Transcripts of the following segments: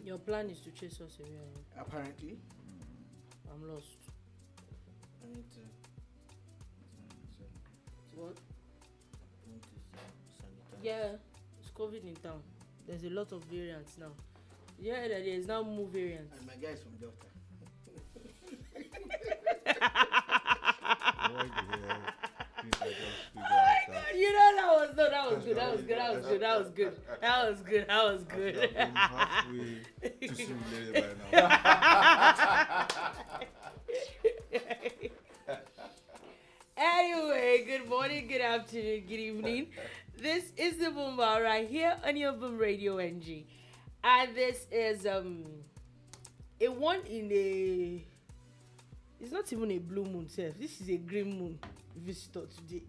Your plan is to chase us away. Apparently. I'm lost. I need to. What? I need to sanitize. Yeah, it's COVID in town. There's a lot of variants now. Yeah, there is now more variants. And my guy is from Delta. You know that was good. That was good. That was good. That was good. That was good. That was good. That was good. I'm halfway to simulated by now. Anyway, good morning, good afternoon, good evening. This is the Boom Bar right here on your BoomradioNG, and this is a one in a. It's not even a blue moon, self. This is a green moon visitor today.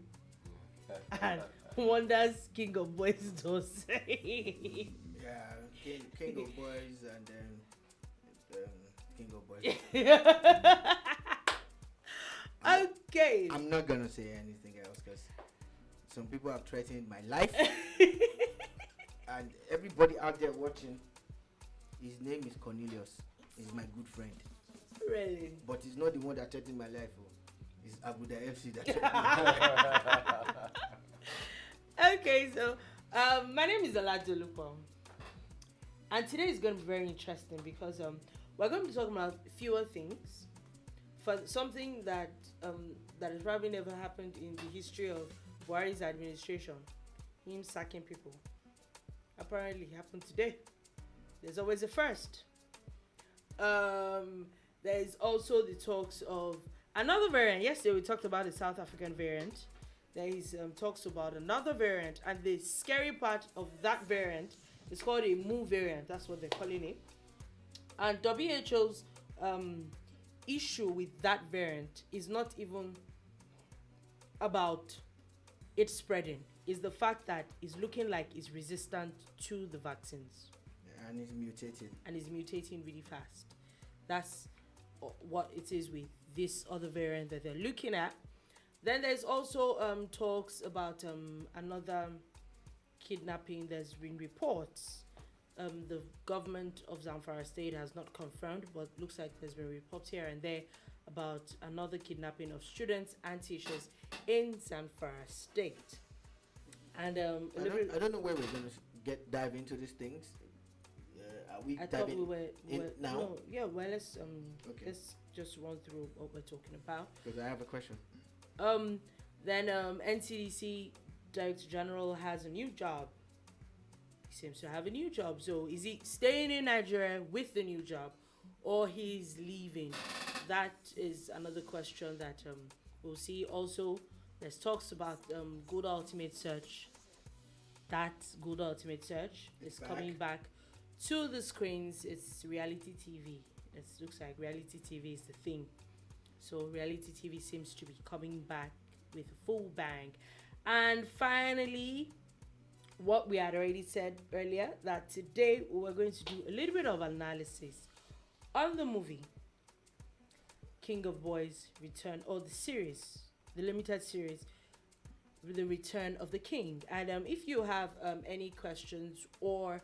And Wonders King of Boys does. Yeah, King of Boys and King of Boys. Okay. I'm not gonna say anything else because some people have threatened my life. And everybody out there watching, his name is Cornelius. He's my good friend. Really? But he's not the one that threatened my life. Oh. It's Abuda FC that threatened my life. Okay, so my name is Oladolupo, and today is going to be very interesting because we're going to be talking about fewer things, for something that that has probably never happened in the history of Buhari's administration, him sacking people. Apparently, it happened today. There's always a first. There is also the talks of another variant. Yesterday we talked about the South African variant. There is talks about another variant, and the scary part of that variant is called a Mu variant. That's what they're calling it. And WHO's issue with that variant is not even about it spreading. It's the fact that it's looking like it's resistant to the vaccines. Yeah, and it's mutating. And it's mutating really fast. That's what it is with this other variant that they're looking at. Then there's also talks about another kidnapping. There's been reports. The government of Zamfara State has not confirmed, but looks like there's been reports here and there about another kidnapping of students and teachers in Zamfara State. And I don't know where we're going to dive into these things. Are we I diving thought we were now? No, yeah. Well, let's Okay. let's just run through what we're talking about. Because I have a question. Then NCDC Director General has a new job. He seems to have a new job. So is he staying in Nigeria with the new job, or he's leaving? That is another question that we'll see. Also, there's talks about Good Ultimate Search. That Good Ultimate Search is coming back to the screens. It's reality TV. It looks like reality TV is the thing. So reality TV seems to be coming back with a full bang. And finally, what we had already said earlier, that today we were going to do a little bit of analysis on the movie King of Boys Return, or the series, the limited series, The Return of the King. And if you have any questions or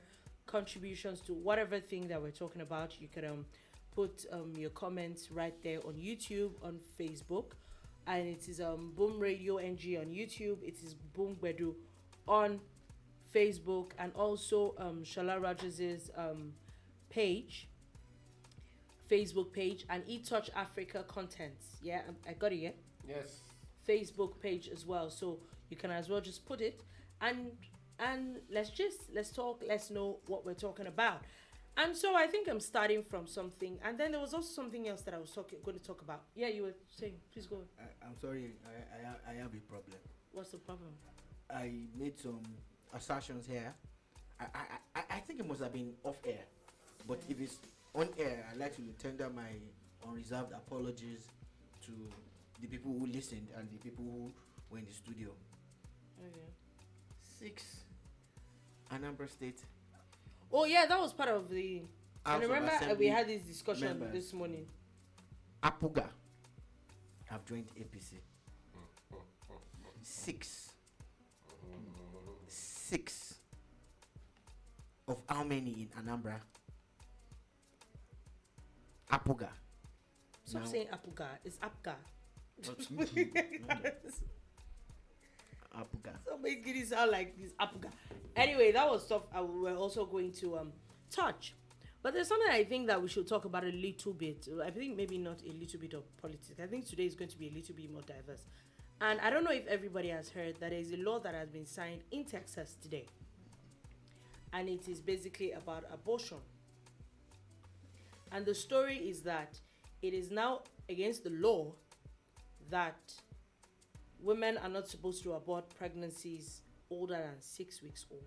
contributions to whatever thing that we're talking about, you can put your comments right there on YouTube, on Facebook, and it is BoomradioNG on YouTube. It is Boombedu on Facebook, and also Shala Rogers' page, Facebook page, and eTouch Africa Contents. Yeah, I got it. Yeah. Yes. Facebook page as well, so you can as well just put it and let's talk. Let's know what we're talking about. And so I think I'm starting from something, and then there was also something else that I was going to talk about. Yeah, you were saying. Please go. I'm sorry. I have a problem. What's the problem? I made some assertions here. I think it must have been off air, but if it's on air, I'd like to tender my unreserved apologies to the people who listened and the people who were in the studio. Okay. 6 Anambra State Oh yeah, that was part of the. House And of remember, we Assembly had this discussion members. this morning. Apuga have joined APC. Six of how many in Anambra? Apuga. Stop Now- saying Apuga. It's Apga. Apuga. Stop making it sound like this Apuga. Anyway, that was stuff we're also going to touch. But there's something I think that we should talk about a little bit. I think maybe not a little bit of politics. I think today is going to be a little bit more diverse. And I don't know if everybody has heard that there is a law that has been signed in Texas today. And it is basically about abortion. And the story is that it is now against the law that women are not supposed to abort pregnancies older than 6 weeks old.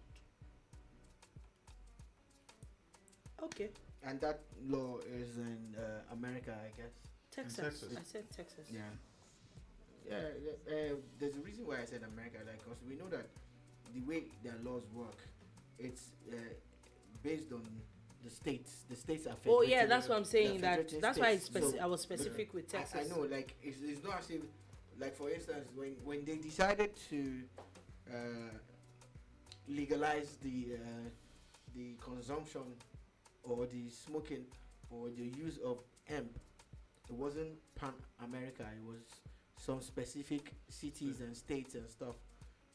Okay. And that law is in America, I guess. Texas. Texas. I said Texas. Yeah. There's a reason why I said America, like, because we know that the way their laws work, it's based on the states. The states are. Oh yeah, federated- that's what I'm saying. they're That federated that's why it's states. So, I was specific with I Texas. know, like, it's not as if, like, for instance, when they decided to legalize the consumption or the smoking or the use of hemp, it wasn't pan America. It was some specific cities and states and stuff.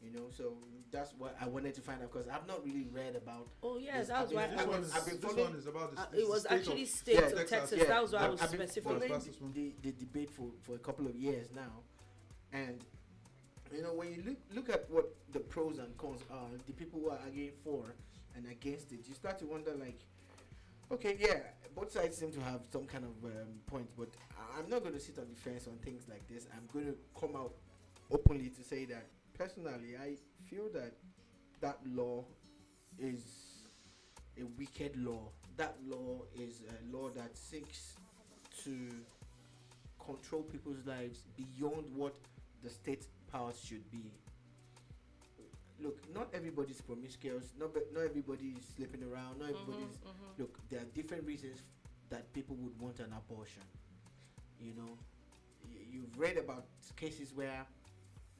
You know, so that's what I wanted to find out, because I've not really read about. Oh yeah, This- that was I've why been- I I've was. been- I've been this following- one is about the, It was actually of, state Yeah, of Texas. Texas. Yeah, That was why I was I've been specific. following Fastest one. the debate for a couple of years now, and you know, when you look at what the pros and cons are, the people who are arguing for and against it, you start to wonder, like, okay, yeah, both sides seem to have some kind of point, but I'm not going to sit on the fence on things like this. I'm going to come out openly to say that personally, I feel that that law is a wicked law. That law is a law that seeks to control people's lives beyond what the state powers should be. Look, not everybody's promiscuous. Not everybody is sleeping around. Not everybody's. Look, there are different reasons that people would want an abortion. You know, you've read about cases where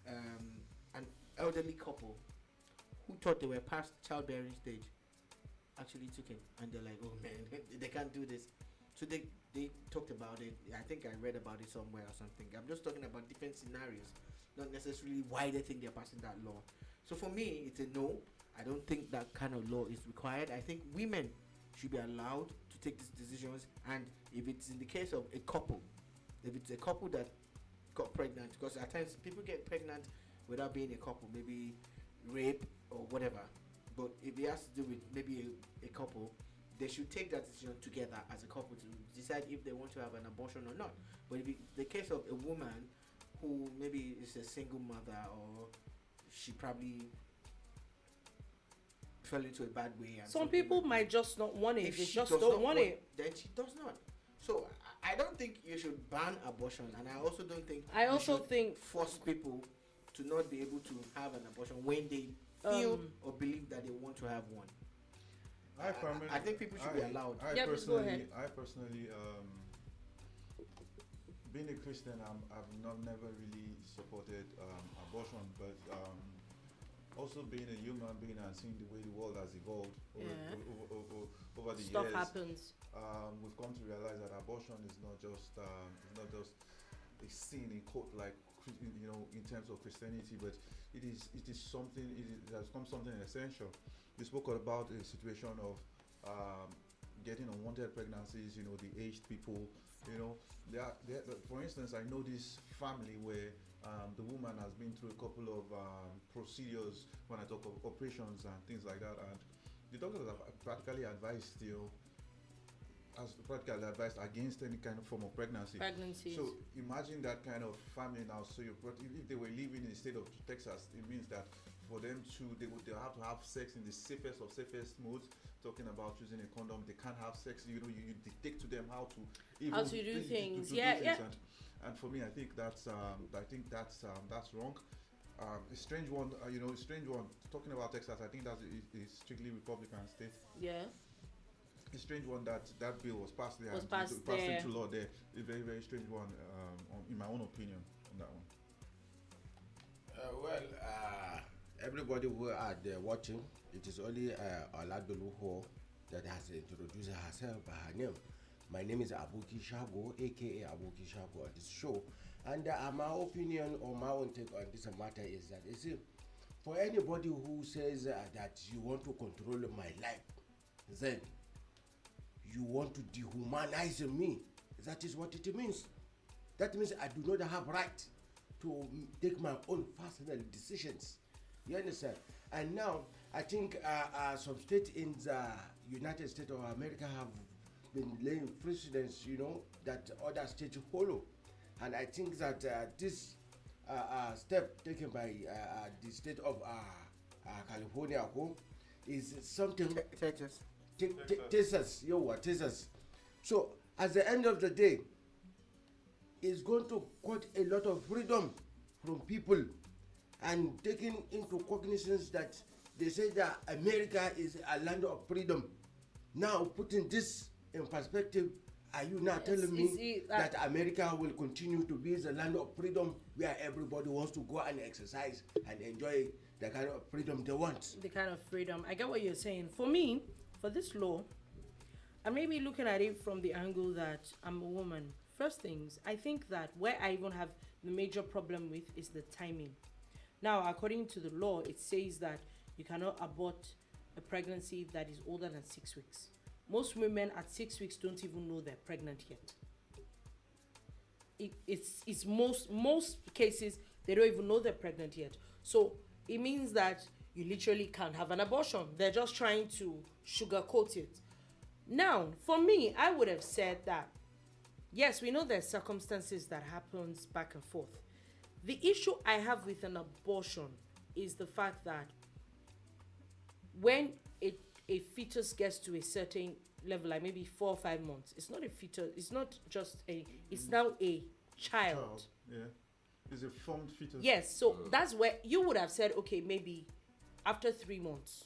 an elderly couple who thought they were past childbearing stage actually took it, and they're like, oh man, they can't do this. So they talked about it. I think I read about it somewhere or something. I'm just talking about different scenarios, not necessarily why they think they're passing that law. So for me, it's a no. I don't think that kind of law is required. I think women should be allowed to take these decisions, and if it's in the case of a couple, if it's a couple that got pregnant, because at times people get pregnant without being a couple, maybe rape or whatever. But if it has to do with maybe a couple, they should take that decision together as a couple to decide if they want to have an abortion or not. But if it's the case of a woman who maybe is a single mother, or she probably fell into a bad way, and Some people might just not want it. if They she just does don't not want it. then she does not. So I don't think you should ban abortion, and I also don't think I you also should think force people to not be able to have an abortion when they feel Um, or believe that they want to have one. I think people should be allowed. I Yeah, please go ahead. personally, being a Christian, I've never really supported abortion, but also being a human being and seeing the way the world has evolved over the stuff years, happens. we've come to realize that abortion is not just a sin in quote, like, you know, in terms of Christianity, but it is something. It has become something essential. We spoke about a situation of getting unwanted pregnancies. You know, the aged people. You know, for instance, I know this family where the woman has been through a couple of procedures. When I talk of operations and things like that, and the doctors have practically advised against any kind of form of pregnancy. Pregnancies. So imagine that kind of family now. So if they were living in the state of Texas, it means that for them they'll have to have sex in the safest of safest modes. Talking about using a condom, they can't have sex. You know, you dictate to them how to do things. do Yeah, things. yeah. And for me, I think that's wrong. A strange one, a strange one. Talking about Texas, I think that's a strictly Republican state. Yeah. A strange one that bill was passed there. Was and passed passed there. into law there. A very, very strange one, in my own opinion, on that one. Everybody who are there watching, it is only Oladolu Ho that has introduced herself by her name. My name is Abuki Shago, aka Abuki Shago, on this show. And my opinion or my own take on this matter is that, you see, for anybody who says that you want to control my life, then you want to dehumanize me. That is what it means. That means I do not have right to take my own personal decisions. You understand? And now I think some states in the United States of America have been laying precedents, that other states follow. And I think that this step taken by the state of California is something. Texas. Texas. So at the end of the day, it's going to cut a lot of freedom from people, and taking into cognizance that they say that America is a land of freedom. Now putting this in perspective, are you now telling me that America will continue to be the land of freedom where everybody wants to go and exercise and enjoy the kind of freedom they want? The kind of freedom. I get what you're saying. For me, for this law, I'm maybe looking at it from the angle that I'm a woman. First things, I think that where I even have the major problem with is the timing. Now, according to the law, it says that you cannot abort a pregnancy that is older than 6 weeks. Most women at 6 weeks don't even know they're pregnant yet. It's most cases they don't even know they're pregnant yet. So it means that you literally can't have an abortion. They're just trying to sugarcoat it. Now, for me, I would have said that yes, we know there's circumstances that happens back and forth. The issue I have with an abortion is the fact that when a fetus gets to a certain level, like maybe 4 or 5 months, it's not a fetus, it's not just it's now a child. Yeah. It's a formed fetus. Yes, so that's where you would have said, okay, maybe after 3 months,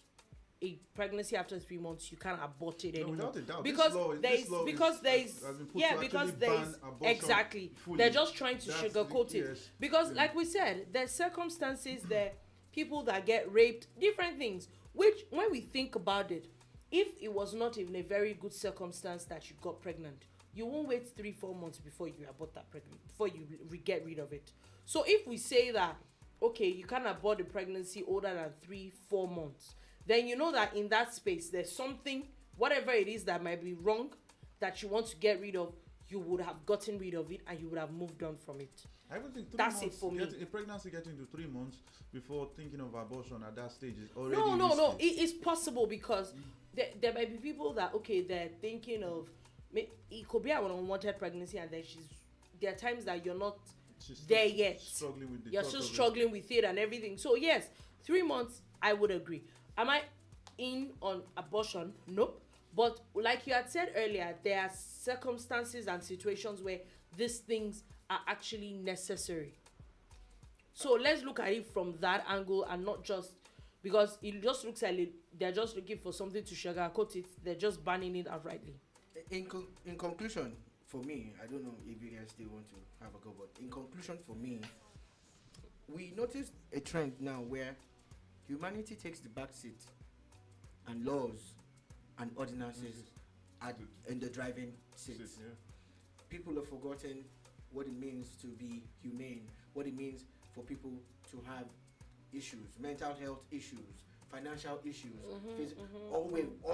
a pregnancy after 3 months, you can't abort it anymore. No, without a doubt. Because there's exactly. fully. They're just trying to sugarcoat it. Yes. Because like we said, there's circumstances there, people that get raped, different things. Which when we think about it, if it was not even a very good circumstance that you got pregnant, you won't wait 3-4 months before you abort that pregnancy, before you get rid of it. So if we say that, okay, you can't abort a pregnancy older than 3-4 months, then you know that in that space there's something, whatever it is that might be wrong, that you want to get rid of, you would have gotten rid of it and you would have moved on from it. I even think 3 That's months, it for me. A pregnancy getting to 3 months before thinking of abortion at that stage is already No. risky. It is possible because there might be people that, okay, they're thinking of, it could be an unwanted pregnancy, and then there are times that you're not there yet. You're still struggling with it and everything. So yes, 3 months, I would agree. Am I in on abortion? Nope. But like you had said earlier, there are circumstances and situations where these things are actually necessary. So let's look at it from that angle and not just because it just looks like they're just looking for something to sugarcoat it. They're just banning it outrightly. In conclusion, for me, I don't know if you guys still want to have a go, but in conclusion, for me, we noticed a trend now where humanity takes the back seat and laws and ordinances are in the driving seat. Yeah. People have forgotten what it means to be humane, what it means for people to have issues, mental health issues, financial issues. All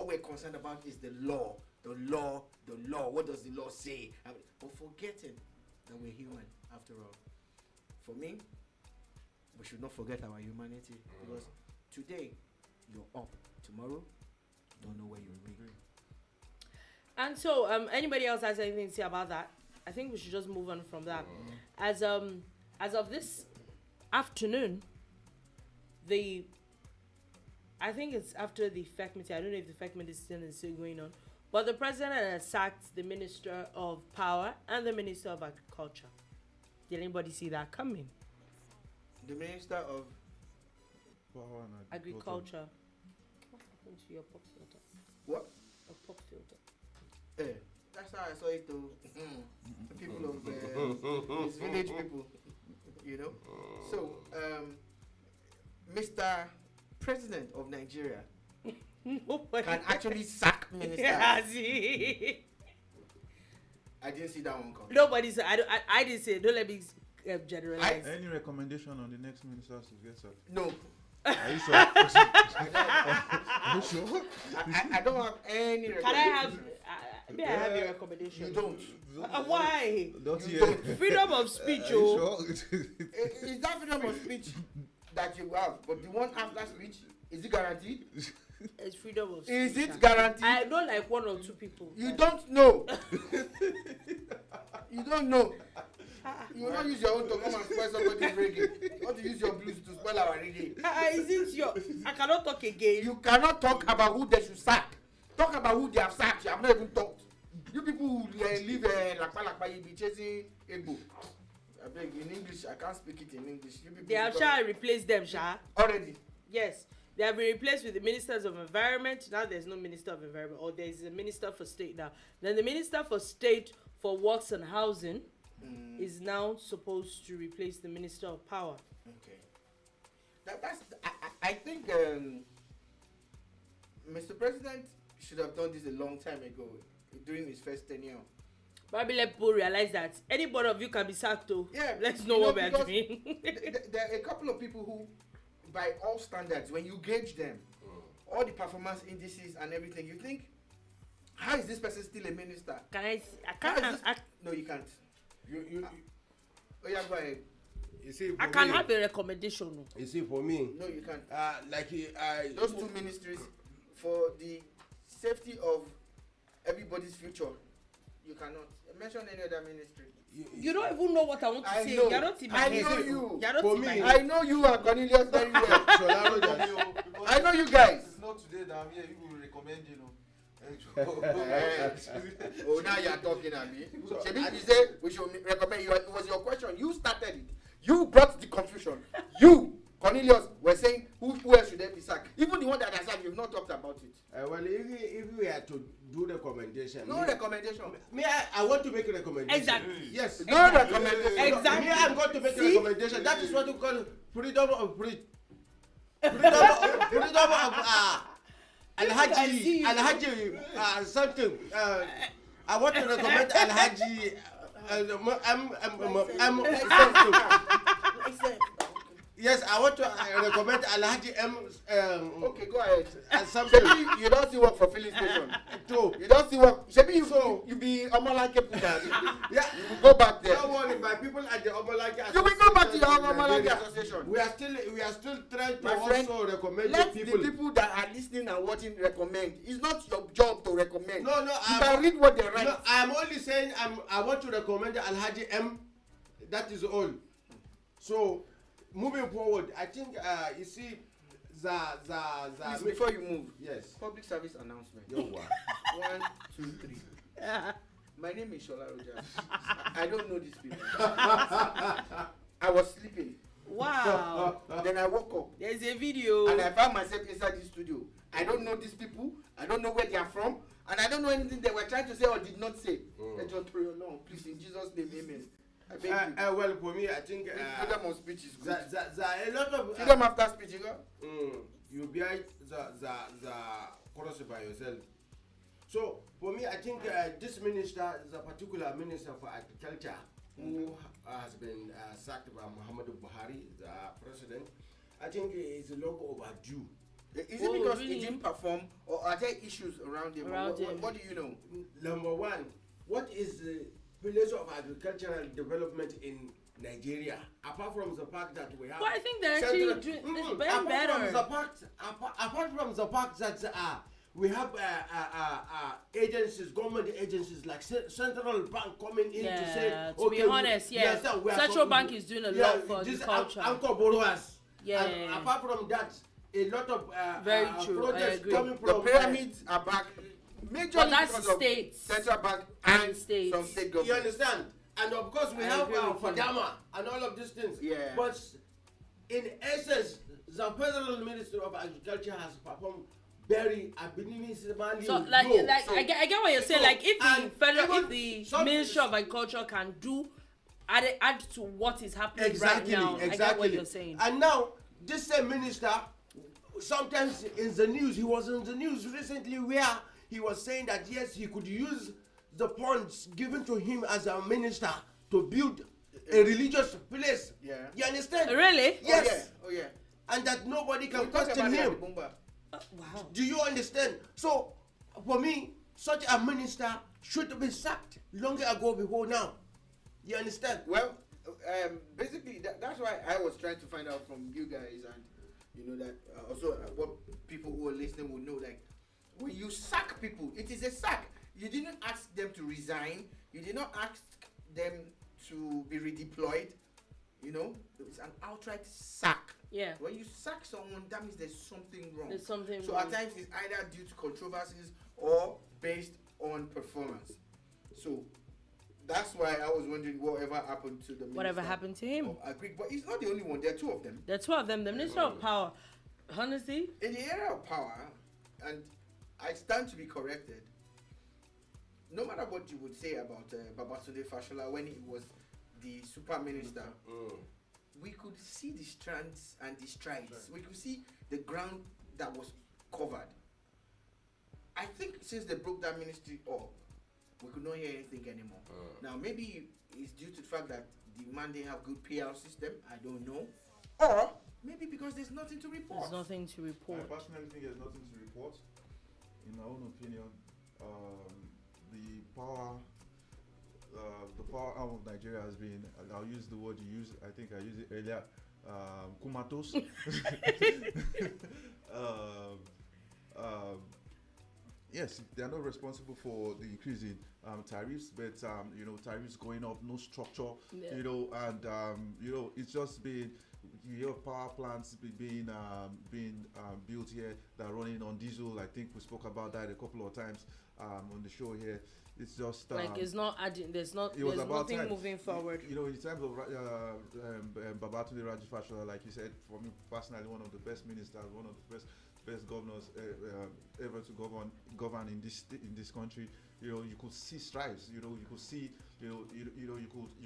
we're concerned about is the law. What does the law say? But forgetting that we're human after all. For me, we should not forget our humanity, because today you're up, tomorrow don't know where you'll be. And so, anybody else has anything to say about that? I think we should just move on from that. As of this afternoon, I think it's after the FEC meeting. I don't know if the FEC meeting is still going on, but the president has sacked the Minister of Power and the Minister of Agriculture. Did anybody see that coming? The Minister of Power and Agriculture. What happened to your pop filter? what? A pop filter. That's how I saw it though. The people of these village people, you know. So, Mr. President of Nigeria Nobody can actually sack ministers. Yeah, see. I didn't see that one coming. Nobody said. I didn't say. Don't let me generalize. Any recommendation on the next ministers to get sacked? No, Are you sure? Are you sure? I don't have any. Can I have? May I have your recommendation? You don't. Why? Don't You hear. don't. Freedom of speech, Are you oh. sure? Is that freedom of speech that you have? But the one after speech, is it guaranteed? It's freedom of speech. Is it guaranteed? I know like one or two people. You don't know. You don't know. You will not use your own to come and spoil somebody's reggae. You want to use your blues to spoil our reggae. Is it your? I cannot talk again. You cannot talk about who they should sack. Talk about who they have sacked. You have not even talked. You people who live lakpa, you be chasing Igbo. I beg in English. I can't speak it in English. You people They have shall replace them, Sha. already. Yes. They have been replaced with the ministers of environment. Now there's no minister of environment, or there's a minister for state now. Then the minister for state for works and housing is now supposed to replace the minister of power. Okay. I think Mr. President should have done this a long time ago during his first tenure. Probably let people realize that any one of you can be sacked. Oh, Yeah, let's you know what we are because doing. there are a couple of people who, by all standards, when you gauge them, all the performance indices and everything, you think, how is this person still a minister? Can I? I How can't. is this- No, you can't. Oh yeah, go ahead. You see, I for can me, have a recommendation. No. You see, for me, No, you can't. those Those two ministries, for the safety of everybody's future, you cannot mention any other ministry. You don't even know what I want to I say. know. You're not in my I head. know you. You're not For in my me, head. I know you and Cornelius very well. Because I know you guys. It's not today that I'm here. You will recommend, you know. Oh, now you are talking at me. Shebi, you say we should recommend you. It was your question. You started it. You brought the confusion. You, Cornelius, were saying who else should they be sacked? Even the one that I said, you've not talked about it. well, if we are to do recommendation, No recommendation. I want to make a recommendation. Exactly. Yes. No recommendation. Exactly. Me, I'm going to make See? a recommendation. That is what we call freedom of freedom of Alhaji something. I want to recommend Alhaji Yes, I want to recommend Alhaji Okay, go ahead. something. Shebi, you don't see work for filling station. Too. You don't see work. Shebi, you be Omolanke Puta. Yeah. You will go back there. Don't worry, my people at the Omolanke You will go back to your Association in Omolanke Nigeria. Association. We are still trying to My friend, also recommend let the the people. people that are listening and watching recommend. It's not your job to recommend. No, You can read what they write. No, I'm only saying I want to recommend Alhaji M. That is all. So, moving forward, I think you see, Please, before you move, yes. public service announcement. Yo, wow. 1, 2, 3. My name is Shola Rojas. I don't know these people. I was sleeping. Wow. Then I woke up There's a video. and I found myself inside the studio. I don't know these people. I don't know where they are from. And I don't know anything they were trying to say or did not say. Let us pray along. Please, in Jesus' name, amen. I beg you. Well, for me, I think Freedom of speech is good. a lot of Freedom after speech, you know? you bear the cross by yourself. So for me, I think this minister is a particular minister for agriculture who has been sacked by Muhammadu Buhari, the president. I think it's a lot overdue. Is it because he didn't perform or are there issues around him? What do you know? Number one, what is the place of agricultural development in Nigeria, apart from the fact that we have. But I think they're actually doing it's better. Apart from the fact that we have agencies, government agencies like Central Bank coming in to say, to be honest, yes. Central Bank is doing a lot for agriculture. Anchor borrowers. Yeah. And apart from that, a lot of Very true. projects coming from The pyramids are back. Majorly But that's because of states. Central Bank and States. some state You government. understand? And of course we I have agree with you. Fadama and all of these things. Yeah. But in essence, the Federal Minister of Agriculture has performed very abysmally So like low. I get what you're saying. Like if the and federal, even if the some- Ministry of Agriculture can do add to what is happening exactly, right now, exactly. I get what you're saying. And now this same minister, sometimes in the news, he was in the news recently where he was saying that yes, he could use the funds given to him as a minister to build a religious place. Yeah. You understand? Really? Yes. Oh yeah. And that nobody can We talked question about it at him. the Boomba. Wow. Do you understand? So, for me, such a minister should have been sacked long ago before now. You understand? Well, basically, that's why I was trying to find out from you guys, and you know that also what people who are listening will know. Like, when you sack people, it is a sack. You didn't ask them to resign. You did not ask them to be redeployed. You know, it's an outright sack. Yeah. When you sack someone, that means there's something wrong. There's something So wrong. at times it's either due to controversies or based on performance. So that's why I was wondering whatever happened to the Whatever Minister happened to him. of Agri. But he's not the only one. There are two of them. There are two of them. The Minister of Power, honestly, In the area of power, and I stand to be corrected, no matter what you would say about Babatunde Fashola when he was the super minister, we could see the strands and the strides. We could see the ground that was covered. I think since they broke that ministry up, we could not hear anything anymore. Now maybe it's due to the fact that the man didn't have good PR system. I don't know. Or maybe because there's nothing to report. there's nothing to report. I personally think there's nothing to report. In my own opinion, the power arm of Nigeria has been, I'll use the word you used, I think I used it earlier, comatose. Yes, they are not responsible for the increase in tariffs, but tariffs going up, no structure, Yeah. and it's just been, you have power plants being built here that are running on diesel. I think we spoke about that a couple of times on the show here. It's just Like it's not adding. There's it was about nothing time. moving forward. In terms of Babatunde Fashola, like you said, for me personally, one of the best ministers, one of the best governors ever to govern in this country. You could see strides. You could see you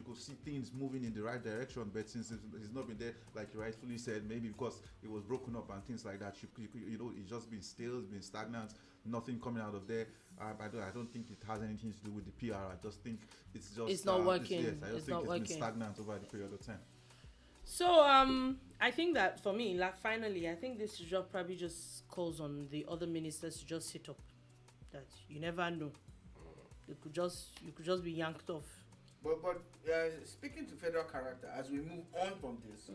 could see things moving in the right direction. But since it's not been there, like you rightfully said, maybe because it was broken up and things like that, it's just been stale, it's been stagnant, nothing coming out of there. I don't think it has anything to do with the PR. I just think it's just It's not working. Yes, I just It's think not it's working. been stagnant over the period of time. So I think that for me, like finally, I think this job probably just calls on the other ministers to just sit up. That you never know. You could just be yanked off. But speaking to federal character, as we move on from this,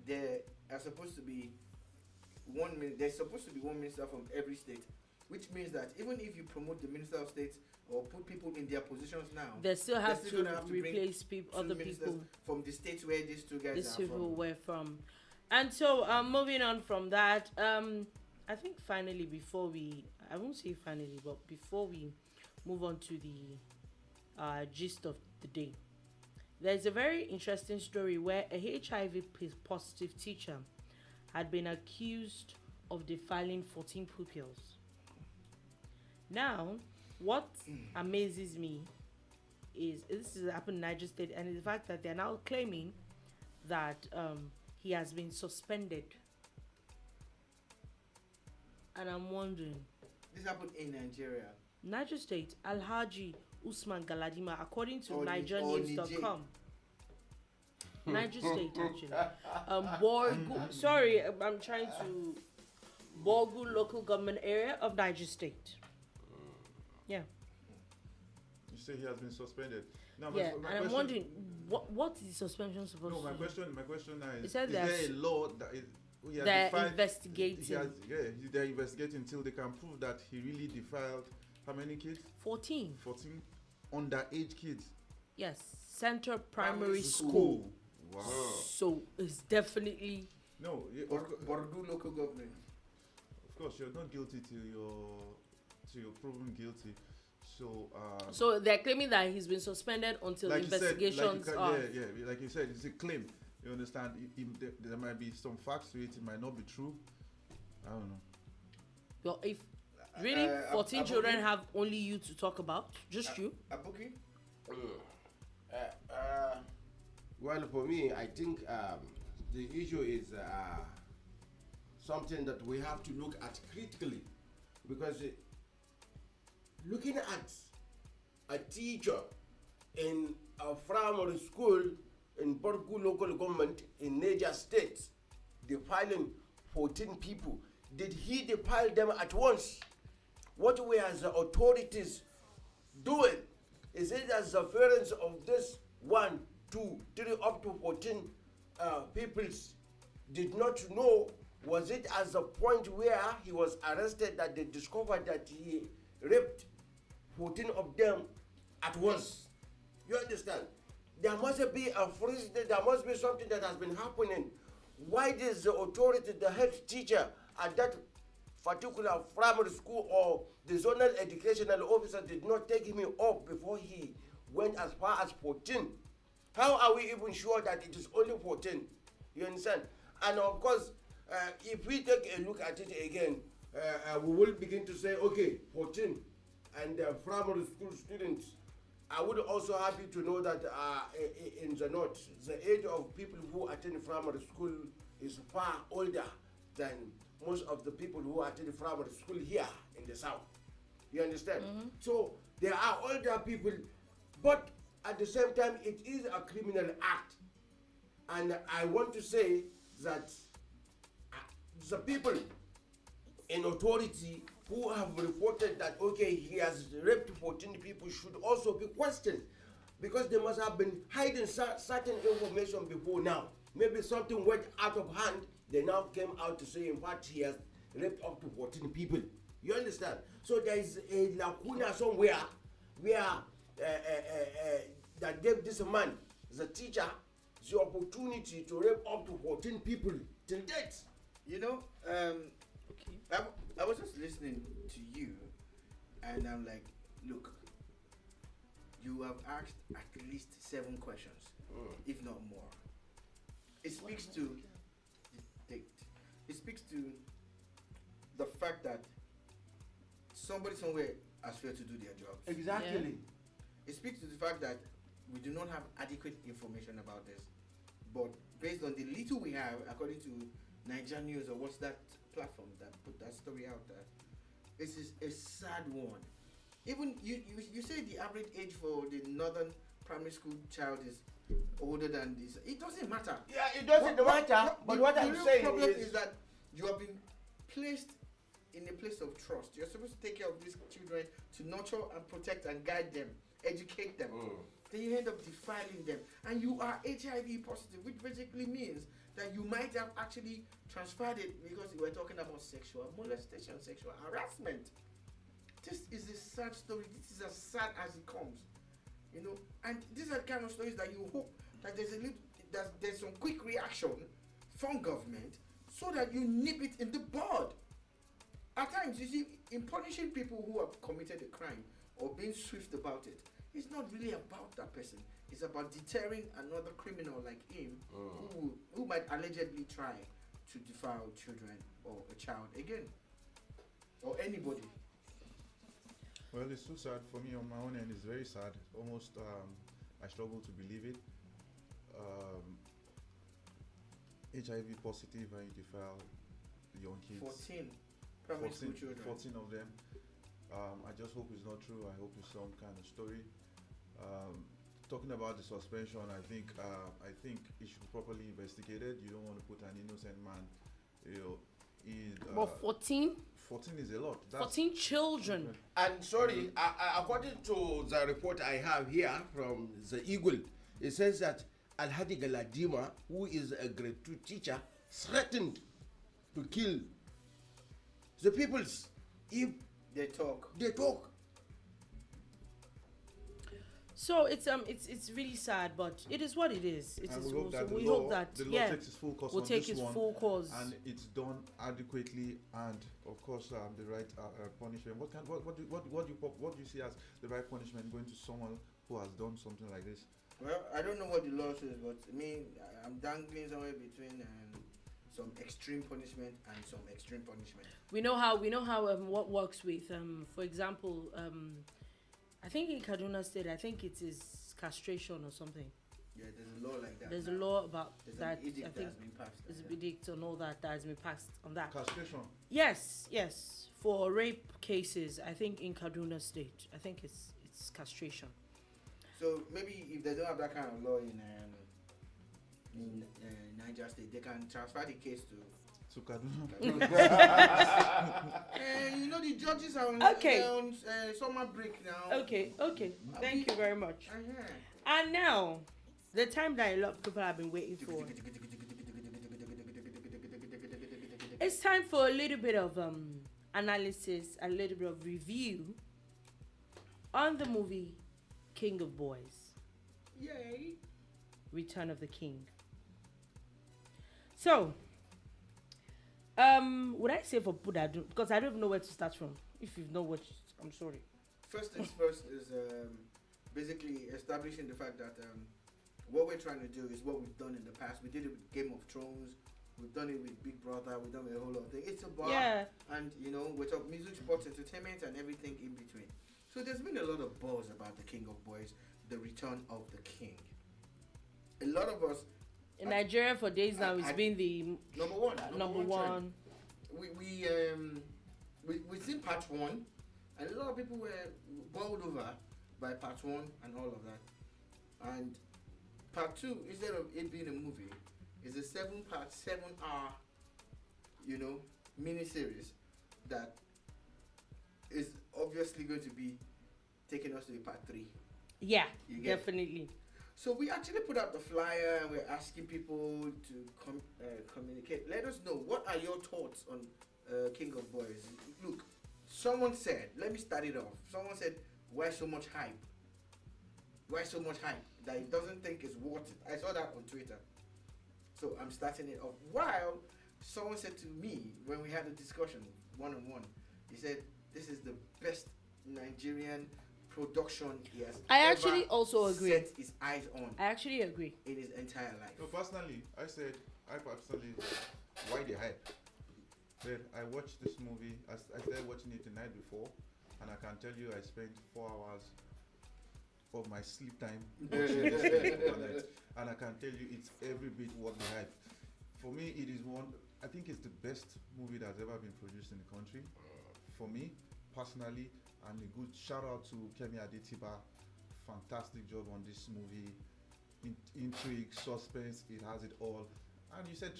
there are supposed to be there's supposed to be one minister from every state, which means that even if you promote the minister of state or put people in their positions now, They still have still to gonna have to bring replace two other ministers people. from the states where these two guys These are people from. were from. And so moving on from that, I think finally I won't say finally, but before we move on to the gist of the day, there's a very interesting story where a HIV positive teacher had been accused of defiling 14 pupils. Now, what amazes me is this has happened in Niger State, and the fact that they're now claiming that he has been suspended. And I'm wondering, This happened in Nigeria. Niger State, Alhaji Usman Galadima, according to Or NigerianNews.com. Niger State, actually. Borgu, sorry, I'm trying to. Borgu local government area of Niger State. Yeah. You say he has been suspended. Now, Yeah, my and I'm question- wondering what is the suspension supposed No, to do? my question now It is: said is there there's- a law that is? he has They're defied- investigating. They're investigating until they can prove that he really defiled how many kids? 14. 14 underage kids. Yes, Central Primary School. School. Wow. So it's definitely No, Bordu local government. of course you're not guilty till you're proven guilty. So so they're claiming that he's been suspended until like you said, investigations are. like you said, it's a claim. You understand? There might be some facts to it. It might not be true. I don't know. Well, if really 14 Abuki? children have only you to talk about, just you. Abuki? Well, for me, I think the issue is something that we have to look at critically, because looking at a teacher in a primary school in Borgu local government in Niger State defiling 14 people, did he defile them at once? What were the authorities doing? Is it as the parents of this 1, 2, 3 up to 14 peoples did not know? Was it as the point where he was arrested that they discovered that he raped 14 of them at once? You understand? There must be a freeze, there must be something that has been happening. Why does the authority, the head teacher at that particular primary school or the zonal educational officer did not take him up before he went as far as 14? How are we even sure that it is only 14? You understand? And of course, if we take a look at it again, we will begin to say, okay, 14 and primary school students. I would also happy to know that in the north, the age of people who attend primary school is far older than most of the people who attend primary school here in the south. You understand? So there are older people, but at the same time, it is a criminal act. And I want to say that the people in authority who have reported that, okay, he has raped 14 people should also be questioned, because they must have been hiding certain information before now. Maybe something went out of hand, they now came out to say, in fact, he has raped up to 14 people. You understand? So there is a lacuna somewhere where that gave this man, the teacher, the opportunity to rape up to 14 people till death. You know, I was just listening to you, and I'm like, look, you have asked at least 7 questions, if not more. It speaks to the fact that somebody somewhere has failed to do their jobs. Exactly. It speaks to the fact that we do not have adequate information about this, but based on the little we have, according to Nigerian News, or what's that platform that put that story out there, this is a sad one. Even you say the average age for the northern primary school child is older than this. It doesn't matter. Yeah, it doesn't matter. But what I'm saying the problem is that you have been placed in a place of trust. You're supposed to take care of these children, to nurture and protect and guide them, educate them. Then you end up defiling them, and you are HIV positive, which basically means that you might have actually transferred it, because we were talking about sexual molestation, sexual harassment. This is a sad story. This is as sad as it comes, you know. And these are the kind of stories that you hope that there's some quick reaction from government, so that you nip it in the bud. At times, you see, in punishing people who have committed a crime or being swift about it, it's not really about that person. It's about deterring another criminal like him who might allegedly try to defile children or a child again, or anybody. Well, it's so sad for me on my own end. It's very sad. Almost, I struggle to believe it. HIV positive and you defile young kids. 14 primary school children. 14 of them. I just hope it's not true. I hope it's some kind of story. Talking about the suspension, I think it should be properly investigated. You don't want to put an innocent man, in. But 14? 14 is a lot. 14 children. And sorry, according to the report I have here from the Eagle, it says that Alhadi Galadima, who is a grade 2 teacher, threatened to kill the peoples if They talk. they talk. So it's really sad, but it is what it is. It And is. we hope So that we the law, hope that the law yeah, takes its full course will on take this its one, full course. and it's done adequately, and of course the right punishment. What do you see as the right punishment going to someone who has done something like this? Well, I don't know what the law says, but I'm dangling somewhere between some extreme punishment and some extreme punishment. We know how what works with for example I think in Kaduna State I think it is castration or something. Yeah, there's a law like that. There's a now. law about There's that. an edict I think that's been passed. there's a edict and all that has been passed on that. Castration. Yes, for rape cases I think in Kaduna State I think it's castration. So maybe if they don't have that kind of law in Niger State, they can transfer the case to. To Kaduna. You know the judges are on, Okay. they're on summer break now. Okay. Thank you very much. Uh-huh. And now, the time that a lot of people have been waiting for. It's time for a little bit of analysis, a little bit of review on the movie King of Boys, Yay! Return of the King. So, would I say for Buddha, because I don't even know where to start from. If you know what, I'm sorry. First things first is basically establishing the fact that what we're trying to do is what we've done in the past. We did it with Game of Thrones. We've done it with Big Brother. We've done it with a whole lot of things. It's a bar. Yeah. And, we talk music, sports, entertainment, and everything in between. So there's been a lot of buzz about the King of Boys, the Return of the King. A lot of us... In Nigeria for days now, it's been the Number one. number one. We've seen part one, and a lot of people were bowled over by part one and all of that. And part two, instead of it being a movie, is a 7-part, 7-hour, mini-series that is obviously going to be taking us to a part 3. Yeah, You get- definitely. So we actually put out the flyer and we're asking people to communicate. Let us know, what are your thoughts on King of Boys? Look, someone said, let me start it off. Someone said, why so much hype? Why so much hype? That he doesn't think it's worth it. I saw that on Twitter. So I'm starting it off. While someone said to me, when we had a discussion one-on-one, he said, this is the best Nigerian production he has I ever actually also agree. set his eyes on I actually agree. in his entire life. So personally, I personally, why the hype? Then I watched this movie. I started watching it the night before, and I can tell you, I spent 4 hours of my sleep time watching this movie overnight, and I can tell you, it's every bit worth the hype. For me, it is one. I think it's the best movie that's ever been produced in the country. For me, personally, and a good shout out to Kemi Adetiba. Fantastic job on this movie. Intrigue, suspense, it has it all. And you said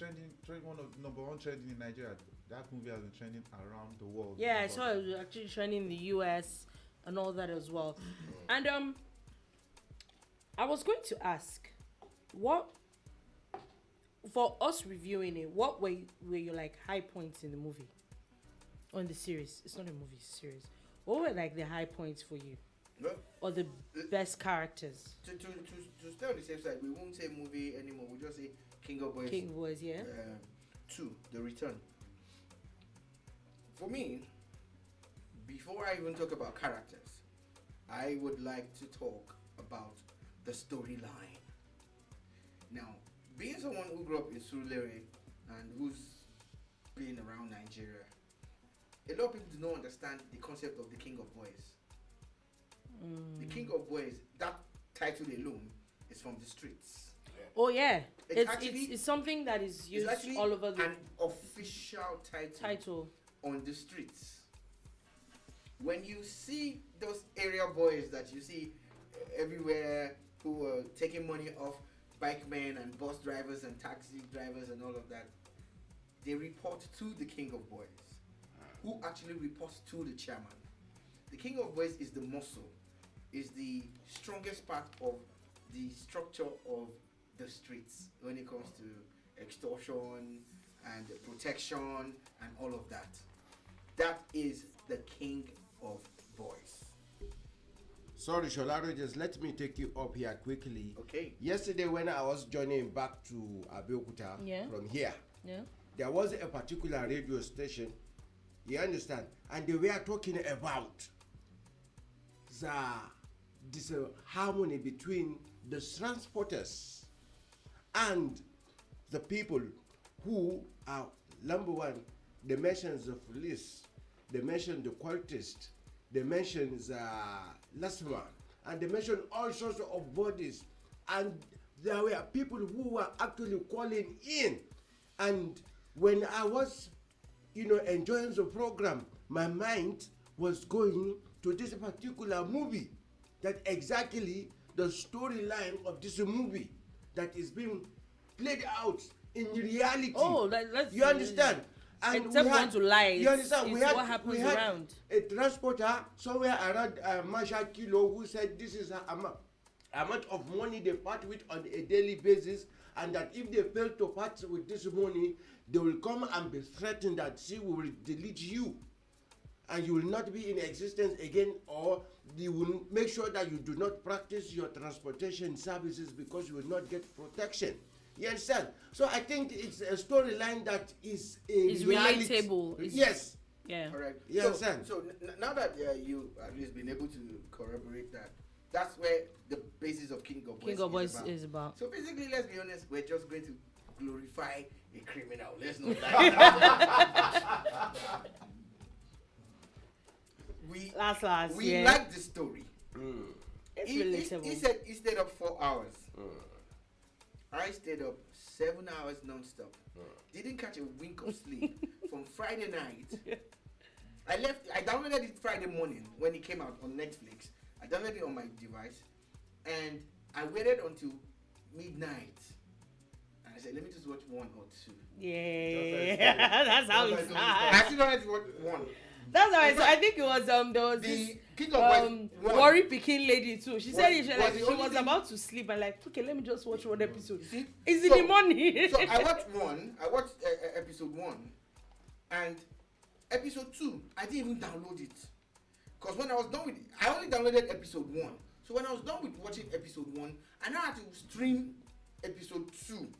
number one trending in Nigeria. That movie has been trending around the world. Yeah, I saw it was actually trending in the US and all that as well. And I was going to ask, what for us reviewing it, what were your like high points in the movie? On the series. It's not a movie, it's a series. What were like the high points for you? Well, Or the best characters? to stay on the safe side, we won't say movie anymore. We'll just say King of Boys. King Boys, yeah. 2, The Return. For me, before I even talk about characters, I would like to talk about the storyline. Now, being someone who grew up in Surulere and who's been around Nigeria, a lot of people do not understand the concept of the King of Boys. The King of Boys, that title alone is from the streets. Oh yeah. It's actually- It's something that is It's used actually all over the an official title. on the streets. When you see those area boys that you see everywhere who are taking money off bike men and bus drivers and taxi drivers and all of that, they report to the King of Boys, who actually reports to the chairman. The King of Boys is the muscle, is the strongest part of the structure of the streets when it comes to extortion and protection and all of that. That is the King of Boys. Sorry, Sholaro, just let me take you up here quickly. Okay. Yesterday, when I was journeying back to Abeokuta from here, there was a particular radio station, you understand, and they were talking about this harmony between the transporters and the people who are, number one, they mention the police, they mention the cultists, they mention the Lasma, and they mention all sorts of bodies, and there were people who were actually calling in. And when I was, enjoying the program, my mind was going to this particular movie, that exactly the storyline of this movie that is being played out in reality. Oh, that's you understand? And except we want to lie. You understand? It's what happens we had around. A transporter somewhere around Masha Kilo who said this is amount of money they part with on a daily basis, and that if they fail to part with this money, they will come and be threatened that she will delete you and you will not be in existence again, or you will make sure that you do not practice your transportation services because you will not get protection. You understand? So I think it's a storyline that is relatable. Yes. Yeah. All right. You understand? So now that you at least been able to corroborate that, that's where the basis of King of Boys is about. So basically, let's be honest, we're just going to glorify a criminal. Let's not lie. We like the story. It's relatable. He said he stayed up 4 hours. I stayed up 7 hours non-stop. Didn't catch a wink of sleep from Friday night. I downloaded it Friday morning when it came out on Netflix. I downloaded it on my device, and I waited until midnight. And I said, let me just watch 1 or 2. Yeah, that's how it starts. I still wanted to watch 1. That's how I think it was there was this King of Boys worry picking lady too. She said she was about to sleep and like, okay, let me just watch 1 episode. It's in the morning. So I watched episode 1, and episode 2 I didn't even download it, because when I was done with it, I only downloaded episode 1. So when I was done with watching episode 1, I now had to stream episode 2.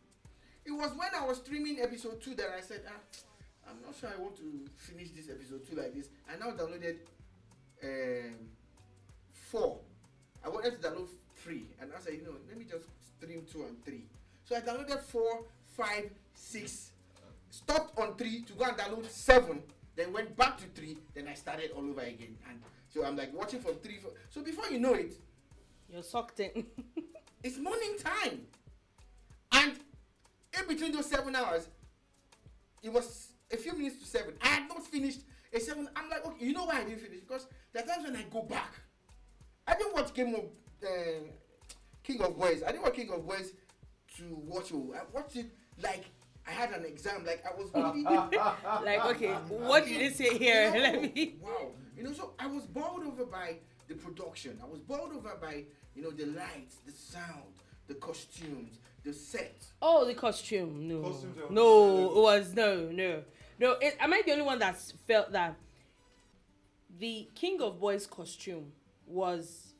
It was when I was streaming episode 2 that I said, I'm not sure I want to finish this episode 2 like this. I now downloaded 4. I wanted to download 3, and I said, let me just stream 2 and 3. So I downloaded 4, 5, 6, stopped on 3 to go and download 7, then went back to 3, then I started all over again. And so I'm like watching from 3, 4. So before you know it, you're sucked in. It's morning time. And in between those 7 hours, it was a few minutes to 7. I had not finished a 7. I'm like, okay, you know why I didn't finish? Because there are times when I go back. I didn't watch King of Boys. I didn't watch King of Boys to watch it. I watched it like I had an exam. Like I was really like, okay, what did they say here? Let me. Wow. So I was bowled over by the production. I was bowled over by, the lights, the sound, the costumes, the set. Oh, the costume. No. No. Am I the only one that felt that the King of Boys costume was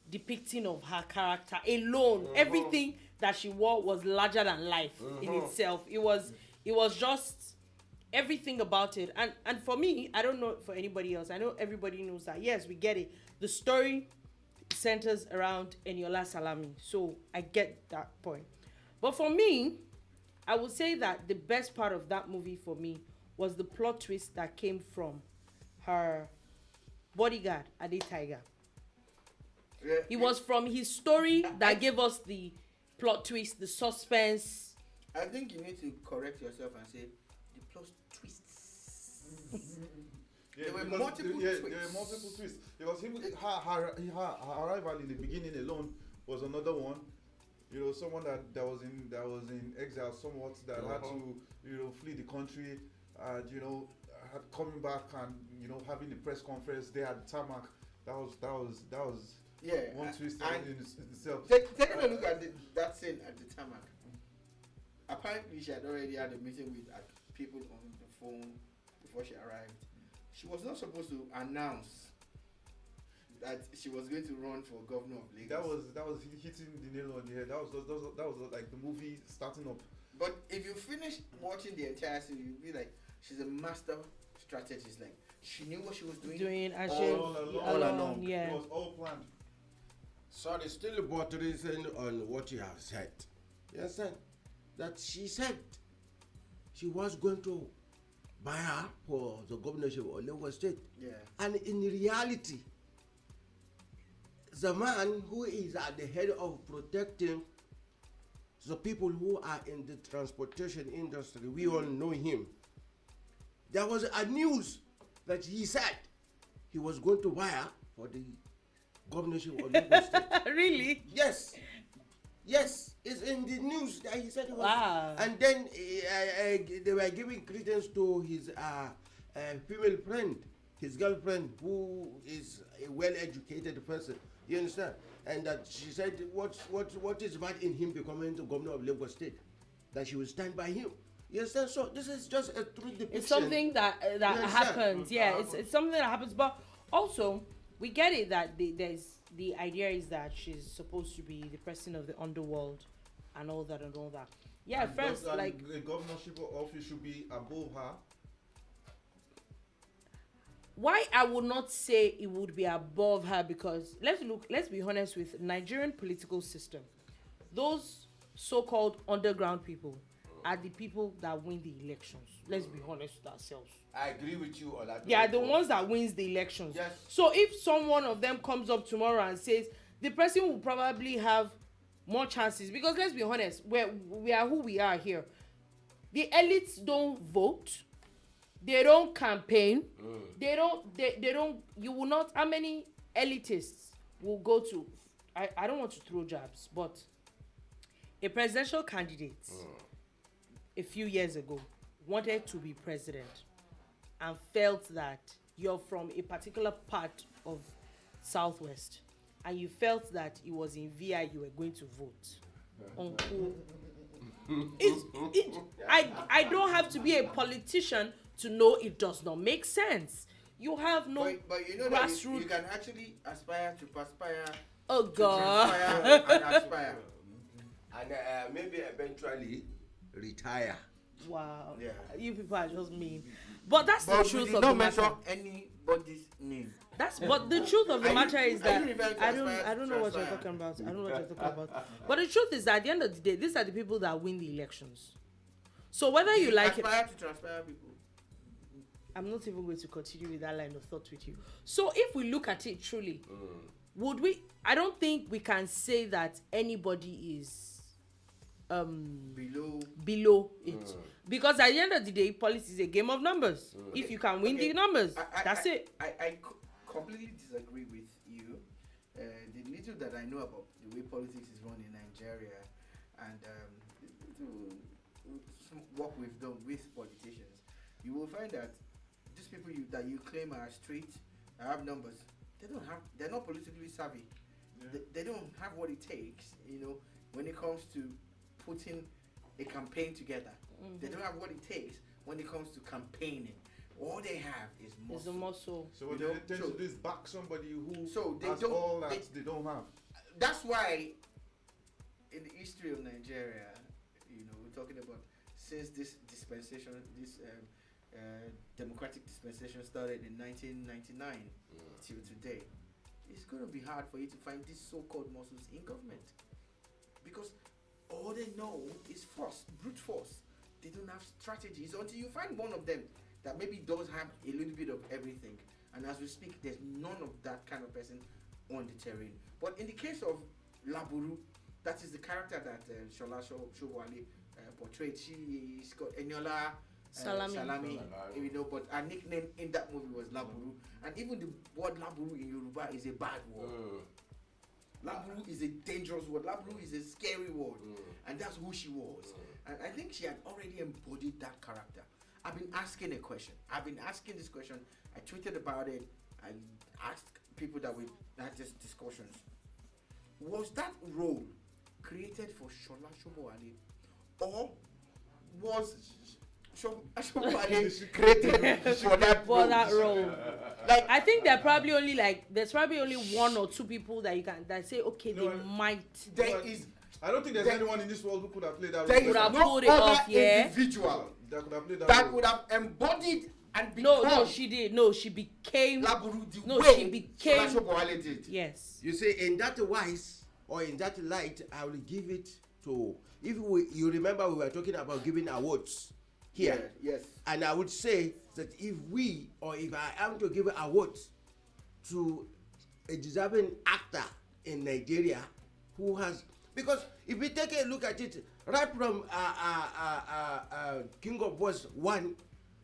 depicting of her character alone? Everything that she wore was larger than life in itself. It was just everything about it. And for me, I don't know for anybody else. I know everybody knows that. Yes, we get it. The story centers around Eniola Salami. So I get that point. But for me, I would say that the best part of that movie for me was the plot twist that came from her bodyguard, Ade Tiger. It was from his story that gave us the plot twist, the suspense. I think you need to correct yourself and say the plot twists. There were multiple twists. Because her arrival in the beginning alone was another one. Someone that was in exile somewhat, that had to flee the country, had coming back and having the press conference there at the tarmac. That was one twist in itself. Taking a look at that scene at the tarmac. Apparently, she had already had a meeting with people on the phone before she arrived. She was not supposed to announce that she was going to run for governor of Lagos. That was hitting the nail on the head. That was like the movie starting up. But if you finish watching the entire series, you'll be like, she's a master strategist. Like, she knew what she was doing and all along. Yeah. It was all planned. Sorry, still buttressing on what you have said. You understand? That she said she was going to buy her for the governorship of Lagos State. Yeah. And in reality, the man who is at the head of protecting the people who are in the transportation industry, we all know him. There was a news that he said he was going to buy her for the governorship of Lagos State. Really? Yes. Yes, it's in the news that he said he was. Wow. And then they were giving credence to his female friend, his girlfriend, who is a well-educated person. You understand? And that she said, what is bad in him becoming the governor of Lagos State? That she will stand by him. You understand? So this is just a true depiction. It's something that happens. Yeah, it's something that happens. But also, we get it that the idea is that she's supposed to be the person of the underworld and all that. Yeah, And first, like, the governorship office should be above her. why I would not say it would be above her, because let's be honest with Nigerian political system. Those so-called underground people are the people that win the elections. Let's be honest with ourselves. I agree with you on that. They are the ones that wins the elections. Yes. So if someone of them comes up tomorrow and says the person will probably have more chances, because let's be honest, we are who we are here. The elites don't vote. They don't campaign. They don't. You will not. How many elitists will go to? I don't want to throw jabs, but a presidential candidate a few years ago wanted to be president and felt that you're from a particular part of Southwest and you felt that it was in VI you were going to vote. Uncle, I don't have to be a politician to know it does not make sense. You have no but you know that you can actually aspire to perspire. Oh God. And aspire. And maybe eventually retire. Wow. Yeah. You people are just mean. But that's the But truth we of did the not matter. mention anybody's name. But the truth of the Are matter you- is are that you referring to I don't aspire know to what you're aspire? talking about. I don't know what you're talking about. But the truth is that at the end of the day, these are the people that win the elections. So whether you like it, Aspire to transpire people. I'm not even going to continue with that line of thought with you. So if we look at it truly, would we? I don't think we can say that anybody is below it, because at the end of the day, politics is a game of numbers. If you can win the numbers, that's it. I completely disagree with you. The little that I know about the way politics is run in Nigeria, and to work with them with politicians, you will find that these people that you claim are straight, have numbers, they're not politically savvy. Yeah. They don't have what it takes, when it comes to putting a campaign together. They don't have what it takes when it comes to campaigning. All they have is muscle. It's the muscle. So what they tend to do is back somebody who has all that they don't have. That's why in the history of Nigeria, we're talking about since this dispensation, this democratic dispensation started in 1999 till today, it's going to be hard for you to find these so-called muscles in government, because all they know is force, brute force. They don't have strategies until you find one of them that maybe does have a little bit of everything. And as we speak, there's none of that kind of person on the terrain. But in the case of Laburu, that is the character that Shola Showale portrayed. She's got Eniola Salami, but her nickname in that movie was Laburu. And even the word Laburu in Yoruba is a bad word. Laburu is a dangerous word. Laburu is a scary word. And that's who she was. And I think she had already embodied that character. I've been asking a question. I've been asking this question. I tweeted about it. I asked people that we had these discussions. Was that role created for Shola Shobowale, or was Ashobale created for that For that role. role. Like, I think there's probably only one or two people that say, okay, No, they might. there is I don't think there's There- anyone in this world who could have played that there role. is Would have no pulled it other off, yeah. individual that could have played that that role. would have embodied and become No, she did. No, she became. Laburu the No, way she became- Ashobale did. Yes. You see, in that wise or in that light, I will give it to. You remember, we were talking about giving awards here, Yes. and I would say that if I am to give awards to a deserving actor in Nigeria who has, because if we take a look at it, right from King of Boys 1,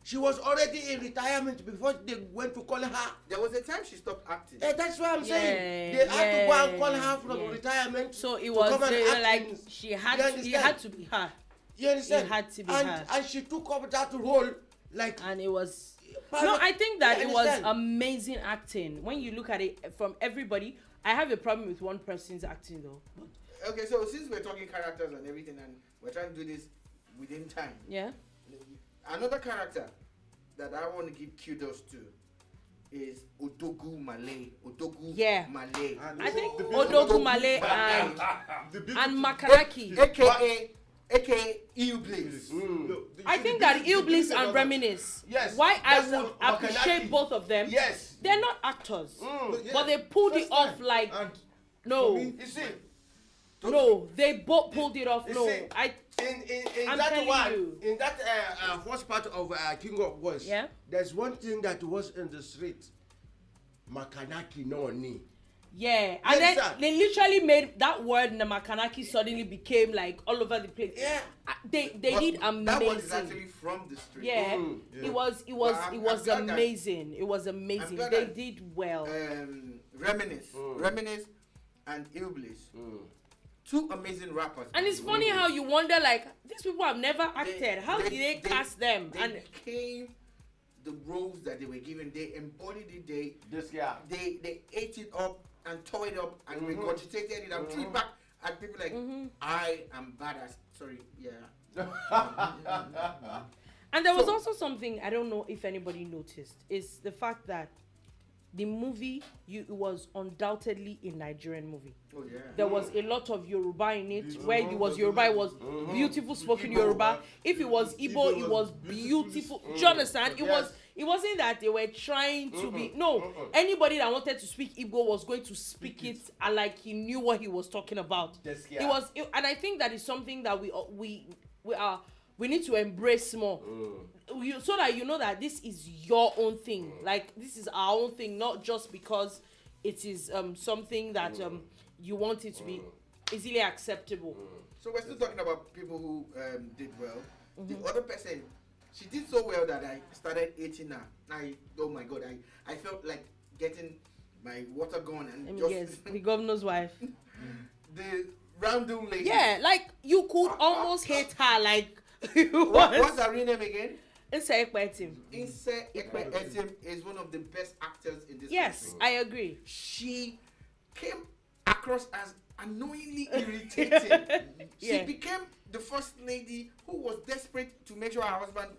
she was already in retirement before they went to call her. There was a time she stopped acting. That's what I'm saying. Yeah, They had to go and call yeah, her from yeah. retirement. So it to was come and they were act like in- she You had it understand? had to be her, You understand? It had to be and, her. and she took up that role like. and it was. Pilot- No, I think that You it was understand? amazing acting. When you look at it from everybody, I have a problem with one person's acting though. Okay, so since we're talking characters and everything, and we're trying to do this within time, Yeah. another character that I want to give kudos to is Odogu Malay. Odogu Yeah. Malay. And I think the beautiful- Odogu Male and the beautiful- Makanaki. aka EU Blaze. Look, I see, think the that beauty- the Iblis beauty and about- Reminisce. Yes, Why I that's would a appreciate Makanaki. both of them. Yes. They're not actors, Look, yeah, but they pulled first it off time. like And no, for me, You see, no. They both pulled it off. You No, see, I. in I'm that telling one, you. in that first part of King of Boys, Yeah. there's one thing that was in the street. Makanaki no ni. Yeah, and Yes, then sir. they literally made that word Namakanaki suddenly became like all over the place. Yeah. They But did that one is amazing. actually from the street. Yeah, Yeah. it was But I'm glad that- amazing. It was amazing. glad They that- did well. Reminisce, and Iblis. Two amazing rappers. And it's funny how you wonder like these people have never acted. How did they cast them? They And became the roles that they were given. They embodied it. This guy. They ate it up and tore it up and regurgitated it and threw it back at people like I am badass. Sorry, yeah. And there was So- also something I don't know if anybody noticed is the fact that the movie it was undoubtedly a Nigerian movie. Oh yeah. There was a lot of Yoruba in it. Mhm. Where it was Yoruba, it was beautiful spoken Igbo, Yoruba. If it was Igbo, Igbo it was was beautiful. beautifully- Do you understand? Yes. It wasn't that they were trying to be. No, anybody that wanted to speak Igbo was going to speak it, and like he knew what he was talking about. Yes, It yeah. was, and I think that is something that we need to embrace more. So that you know that this is your own thing, like this is our own thing, not just because it is something that you want it to be easily acceptable. So we're still talking about people who did well. The other person, she did so well that I started hating her. Oh my god, I felt like getting my water gun and Let me just guess, the governor's wife. the roundum lady. Yeah, like you could almost hate her, like What's her real name again? Inside Ekpetim. Inse Ekpe Etim is one of the best actors in this Yes, country. I agree. She came across as annoyingly irritating. Yeah. She became the first lady who was desperate to make sure her husband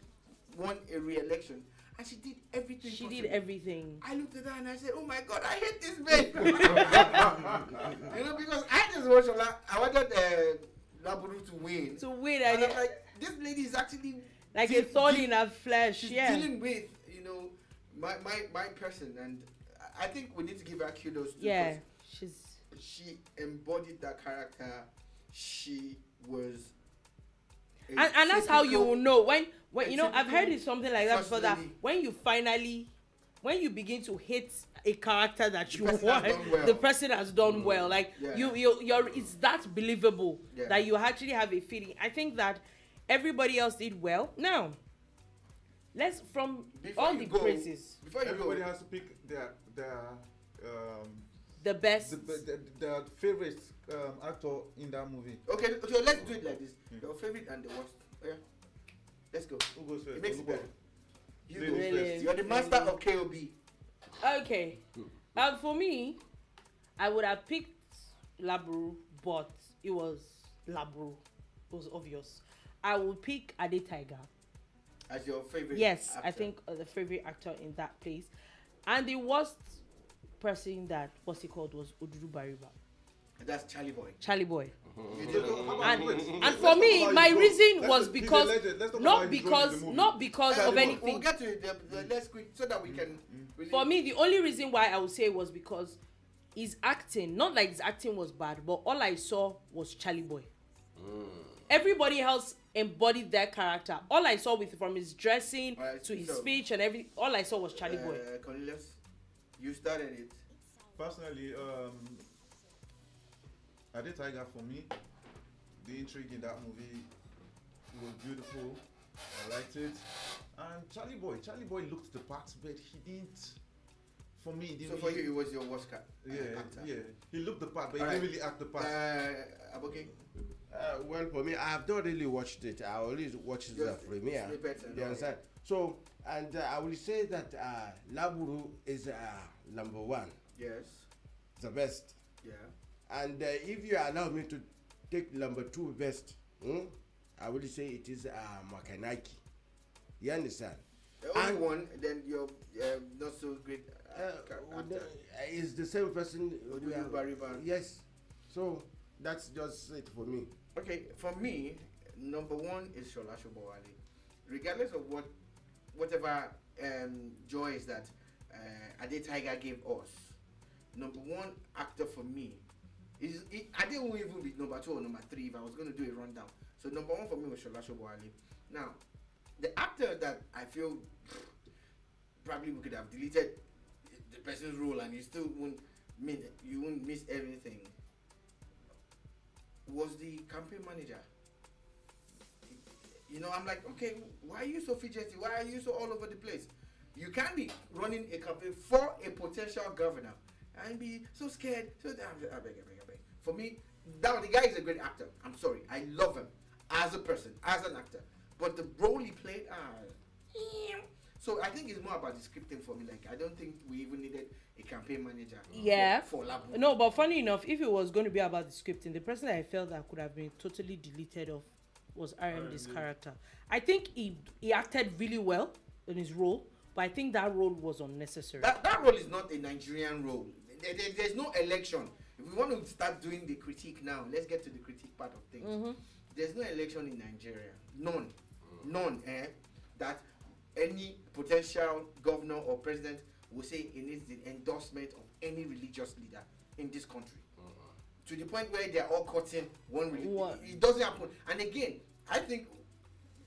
won a re-election, and she did everything. She possible. did everything. I looked at her and I said, "Oh my God, I hate this babe." Because I just watched I wanted Laburu to win. To win, And I'm and like, this lady is actually like a deal- thorn deal- in her flesh. she's Yeah. dealing with my person, and I think we need to give her kudos too, Yeah. 'cause She's. she embodied that character. She was a And that's how you typical- will know when a you know I've heard typical it something like that first before, that lady. when you begin to hate a character that you person has want, done well. the person has done well. Like Yeah. you're it's that believable Yeah. that you actually have a feeling. I think that everybody else did well. Now, let's from Before all you the go- praises, Before you Everybody go, has to pick their the best. their favorite actor in that movie. okay, let's do it like this. Your favorite and the worst. Yeah, let's go. Who goes first? It makes Who it goes- better. You Ladies go Really? first. You're the master of KOB. Okay. For me, I would have picked Labru, but it was Labru. It was obvious. I would pick Ade Tiger. as your favorite. Yes, I actor. think the favorite actor in that place. And the worst person that what's he called was Odudu Bariba. That's Charlie Boy. Charlie Boy. You did go- And for me, my reason was because not because of We'll anything. get to the let's quick so that we can. Really For me, the only reason why I would say was because his acting, not like his acting was bad, but all I saw was Charlie Boy. Everybody else embodied their character. All I saw from his dressing Alright, to his so, speech and everything, all I saw was Charlie Boy. Cornelius, you started it. Personally, Ade Tiger for me, the intrigue in that movie was beautiful. I liked it. And Charlie Boy looked the part, but he didn't. For me, he So didn't. for you, it was your worst cat. Yeah, yeah. He looked the part, but Alright. he didn't really act the part. Aboki, Well, for me, I have not really watched it. I always watch the Just premiere. snippets and You all. understand? So, and I will say that Laburu is number one, yes, the best. yeah. And if you allow me to take number two best, I will say it is Makanaki. You understand? The only And- one, then you're not so great actor. Is the same person. Odudu Bariba. Yes. So that's just it for me. Okay, for me, number one is Shola Shobowale. Regardless of whatever joys that Ade Tiger gave us, number one actor for me is Ade won't even be number two or number three if I was going to do a rundown. So number one for me was Shola Shobowale. Now, the actor that I feel probably we could have deleted the person's role and you still wouldn't miss everything was the campaign manager. You know, I'm like, okay, why are you so fidgety? Why are you so all over the place? You can't be running a campaign for a potential governor and be so scared. So I beg. For me, the guy is a great actor. I'm sorry, I love him as a person, as an actor. But the role he played, so I think it's more about the scripting for me. Like, I don't think we even needed a campaign manager. Yeah. For Labu. No, but funny enough, if it was going to be about the scripting, the person I felt that could have been totally deleted of was RMD's character. I think he acted really well in his role, but I think that role was unnecessary. That role is not a Nigerian role. There's no election. If we want to start doing the critique now, let's get to the critique part of things. There's no election in Nigeria. None. That any potential governor or president will say it needs the endorsement of any religious leader in this country. To the point where they're all cutting one religion. It doesn't happen. And again, I think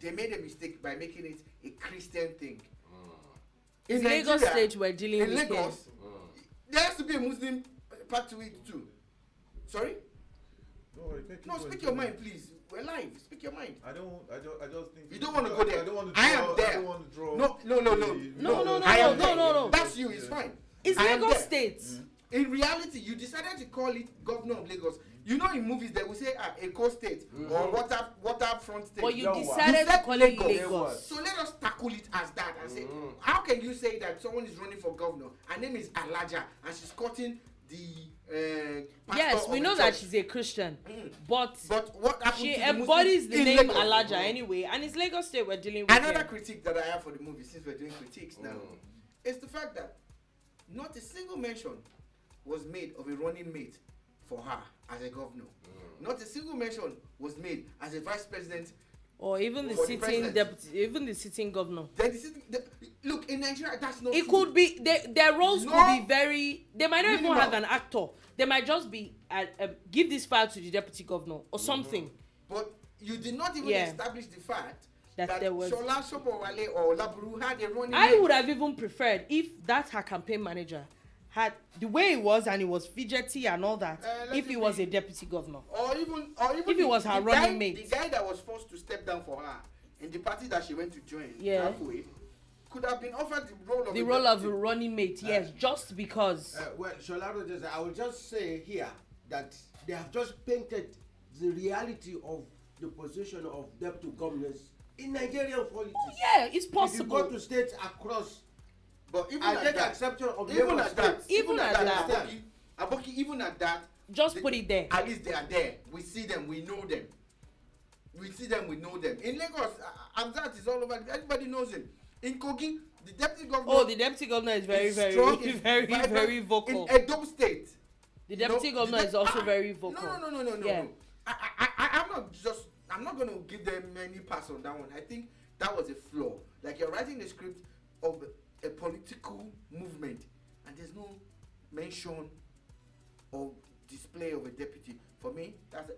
they made a mistake by making it a Christian thing. In Lagos State, we're dealing in with Lagos, there has to be a Muslim part to it too. Sorry? No, speak your mind, please. We're live. Speak your mind. I just think You don't want to go there. I don't want to I draw, am there. I don't want to draw. No. That's you. It's fine. It's I am Lagos there. State. In reality, you decided to call it governor of Lagos. You know, in movies they will say a coast state or waterfront state. But you No, decided to said call it Lagos. Lagos. So let us tackle it as that and say, how can you say that someone is running for governor? Her name is Alaja and she's cutting the pastor Yes, we of know the that church. she's a Christian, but what happened she to the embodies Muslims the in name Lagos? Alaja anyway, and it's Lagos State we're dealing with. Another here. critique that I have for the movie, since we're doing critiques now, is the fact that not a single mention was made of a running mate for her as a governor. Not a single mention was made as a vice president. Or even the For the sitting president. deputy, even the sitting governor. Then look, in Nigeria, that's not It true. could be their roles No. could be very. They might not even Minimal. have an actor. They might just be give this file to the deputy governor or something. But you did not even Yeah. establish the fact That that there was- Shola Shobowale or Laburu had a running I mate. would have even preferred if that her campaign manager had the way it was and he was fidgety and all that. Let If me he was see. a deputy governor. Or even If it was her the running guy, mate. the guy that was forced to step down for her in the party that she went to join Yeah. halfway could have been offered the role of The a role of a deputy. running mate, yes, just because. Well, Sholaro, I will just say here that they have just painted the reality of the position of deputy governors in Nigerian politics. Yeah, it's If you possible. go to states across, But even I at take that, exception of even Lagos at that, State. Even at that. Aboki, even at that, Just put it there. At least they are there. We see them. We know them. we see them, we know them. In Lagos, Amzat is all over. Everybody knows him. In Kogi, the deputy governor. Oh, the deputy governor is very, very, strong, very vocal. In Edo State, The deputy governor is also very vocal. No. Yeah. I'm not going to give them any pass on that one. I think that was a flaw. Like, you're writing the script of a political movement, and there's no mention or display of a deputy. For me, that's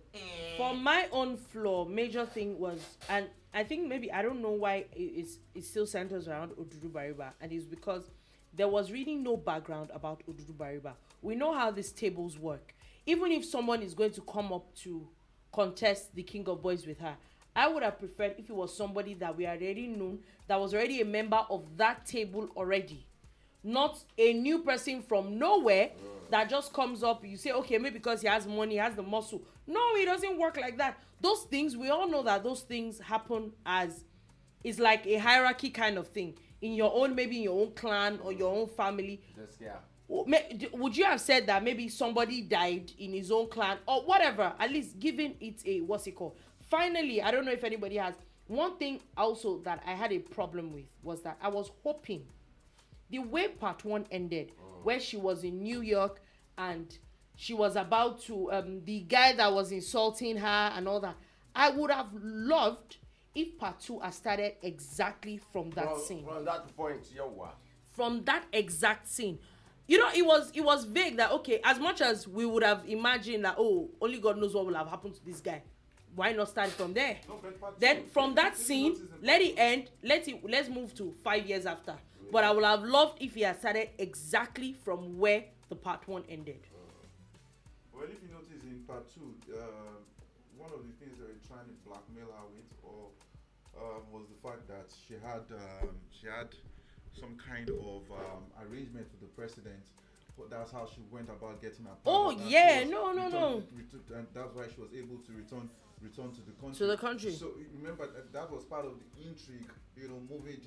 For my own flaw, major thing was, and I think maybe, I don't know why it still centers around Odudu Bariba, and it's because there was really no background about Odudu Bariba. We know how these tables work. Even if someone is going to come up to contest the King of Boys with her, I would have preferred if it was somebody that we already known, that was already a member of that table already. Not a new person from nowhere that just comes up. You say, okay, maybe because he has money, he has the muscle. No, it doesn't work like that. Those things, we all know that those things happen as, it's like a hierarchy kind of thing. In your own, maybe in your own clan or your own family. Would you have said that maybe somebody died in his own clan or whatever? At least giving it a, what's it called? Finally, I don't know if anybody has. One thing also that I had a problem with was that I was hoping the way part 1 ended, where she was in New York and she was about to, the guy that was insulting her and all that, I would have loved if part 2 had started exactly from that scene. From that point, From that exact scene. You know, it was vague that, okay, as much as we would have imagined that, oh, only God knows what will have happened to this guy. Why not start from there? Then from that scene, let it end. Let's move to 5 years after. But I would have loved if he had started exactly from where the part 1 ended. Well, if you notice in part 2, one of the things they were trying to blackmail her with, was the fact that she had some kind of arrangement with the president. That's how she went about getting her. Oh yeah, no. And that's why she was able to return to the country. To the country. So remember that was part of the intrigue, moving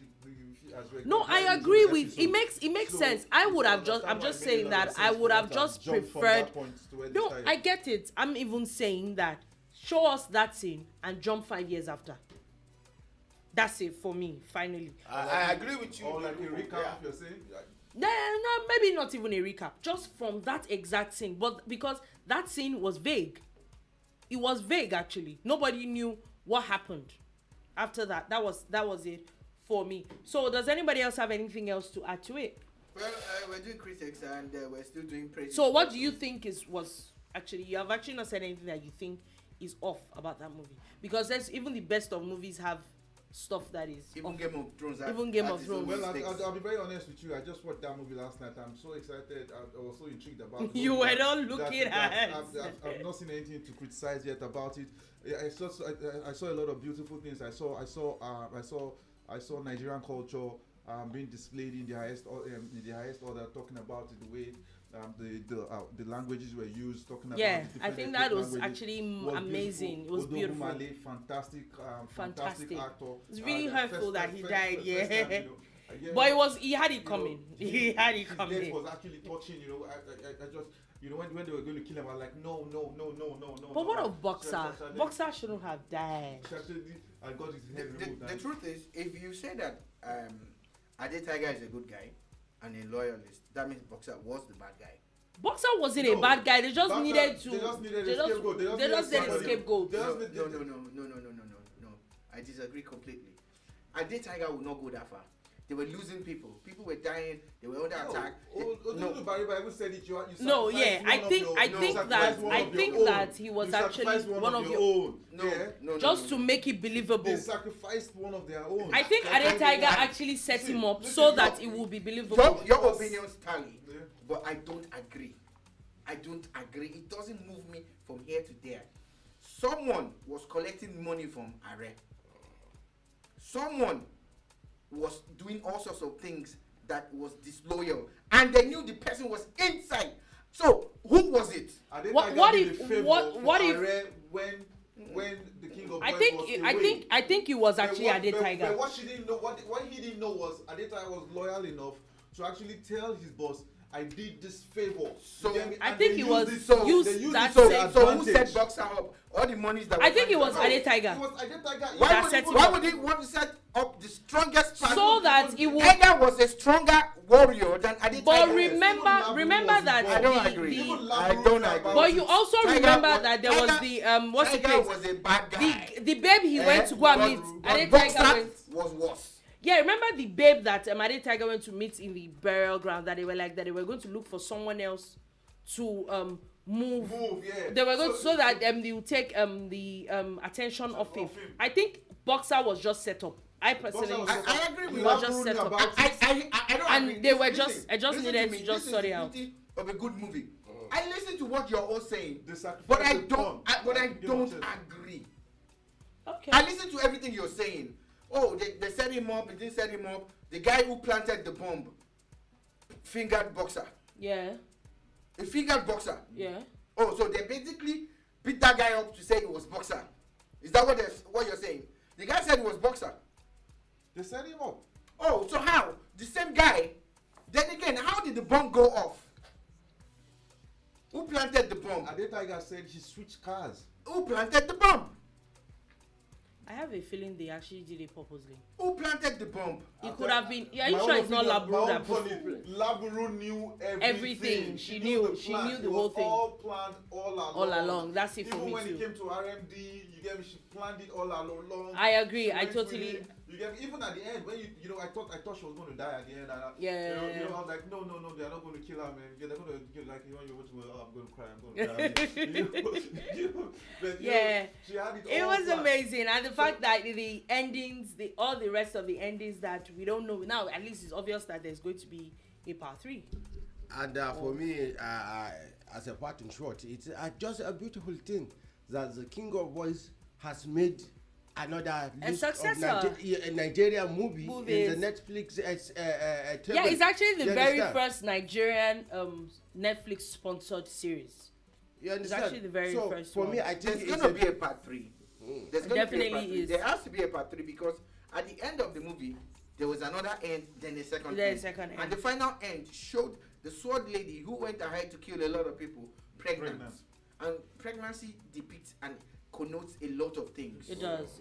as no, I agree with it. Makes sense. I would have just. I'm just saying that I would have just preferred. No, I get it. I'm even saying that. Show us that scene and jump 5 years after. That's it for me. Finally, I agree with you. Or like a recap, you're saying. No, maybe not even a recap. Just from that exact scene, but because that scene was vague. It was vague actually. Nobody knew what happened after that. That was it for me. So does anybody else have anything else to add to it? Well, we're doing critics and we're still doing praise. So what do you think was actually, you have actually not said anything that you think is off about that movie? Because there's even the best of movies have stuff that is even off. Game of Thrones. Even Game of Thrones. Well, I'll be very honest with you. I just watched that movie last night. I'm so excited. I was so intrigued about it. You were not looking at. I've not seen anything to criticize yet about it. I saw a lot of beautiful things. I saw Nigerian culture being displayed in the highest order. Talking about it, the way the languages were used. Talking about I think that was actually amazing. It was beautiful. Male, fantastic actor. It's really hurtful that he died. Yeah. But he had it coming. He had it coming. It was actually touching. I just. When they were going to kill him, I was like, no. But what of Boxer? Boxer shouldn't have died. I got his head removed. The truth is, if you say that Ade Tiger is a good guy and a loyalist, that means Boxer was the bad guy. Boxer wasn't a bad guy. They just needed to. They just needed a scapegoat. They just needed a scapegoat. No. I disagree completely. Ade Tiger would not go that far. They were losing people. People were dying. They were under attack. Bariba even said it. No, yeah, I think that he was actually one of your own. No, just to make it believable. They sacrificed one of their own. I think Ade Tiger actually set him up so that it will be believable. Your opinions tally, but I don't agree. It doesn't move me from here to there. Someone was collecting money from Are. Someone was doing all sorts of things that was disloyal, and they knew the person was inside. So who was it? What if when the King of I Boys think was I away, think I think it was actually Ade Tiger. But what she didn't know, what he didn't know was Ade Tiger was loyal enough to actually tell his boss, I did this favor. So, You get me? I And think they it use was this- used they use that this to same- their so who set advantage. Boxer up? All the monies that I think it was Ade Ade Tiger. It was Ade Tiger. Why that would, set he, him why up. would he want to set up the strongest part? So that it would. Tiger was a stronger warrior than Ade But Tiger. remember Even Laburu that was I don't involved. agree. the Even I Laburu don't was agree. about but it. you also Tiger remember was- that there was Tiger- the what's the Tiger place? was a bad guy. The babe he went to go and meet. But Ade Boxer Tiger went. was worse. Yeah, remember the babe that Ade Tiger went to meet in the burial ground, that they were like that they were going to look for someone else to move. Yeah. They were going to, so that they would take the attention off him. I think Boxer was just set up. I personally Boxer was think I agree he with was you. just set up. I don't And agree. they were Listen, just- I just listen needed me. to just This sort is it the out. beauty of a good movie. I listen to what you're all saying, They sacrificed but I the don't. fun. But I Give don't them chance. agree. Okay. I listen to everything you're saying. Oh, they set him up. They didn't set him up. The guy who planted the bomb fingered Boxer. Yeah. He fingered Boxer. Yeah. Oh, so they basically beat that guy up to say it was Boxer. Is that what you're saying? The guy said it was Boxer. They set him up. Oh, so how? The same guy. Then again, how did the bomb go off? Who planted the bomb? Ade Tiger said he switched cars. Who planted the bomb? I have a feeling they actually did it purposely. Who planted the bomb? It could have been. Yeah, you My sure own it's not opinion- Laburu my that own put opinion, Laburu knew everything. Everything. She knew plan. the It whole was thing. all planned all along. all along. That's it for Even me when too. it came to RMD, you get me, she planned it all along. I agree. She I went with totally. him. You get me? Even at the end, when you know, I thought she was going to die at the end. And Yeah. you know, I was like, no, they're not going to kill her, man. They're going to kill, like, you know, you're watching, oh, I'm going to cry. You know, but, you Yeah. know, she had it It all was planned. amazing, and the fact that the endings, all the rest of the endings that we don't know now, at least it's obvious that there's going to be a part 3. And for me, as a part in short, it's just a beautiful thing that the King of Boys has made another list successor. of Nigerian Movies. in the Netflix table. Yeah, it's actually the You very understand? first Nigerian Netflix sponsored series. You understand? actually the very so first for one. me, I think There's it's gonna be a part 3. There's gonna be a Definitely part 3. is. There has to be a part 3 because at the end of the movie, there was another end, then a second Then a end. second end. And the final end showed the sword lady who went ahead to kill a lot of people pregnant. And pregnancy depicts and connotes a lot of things. It does.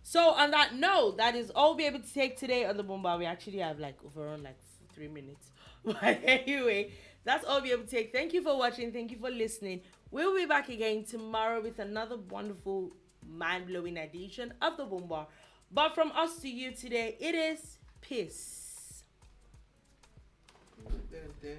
So on that note, that is all we'll be able to take today on the Bomba. We actually have overrun 3 minutes. But anyway, that's all we'll be able to take. Thank you for watching. Thank you for listening. We'll be back again tomorrow with another wonderful, mind-blowing edition of the Bomba. But from us to you today, it is peace. Then,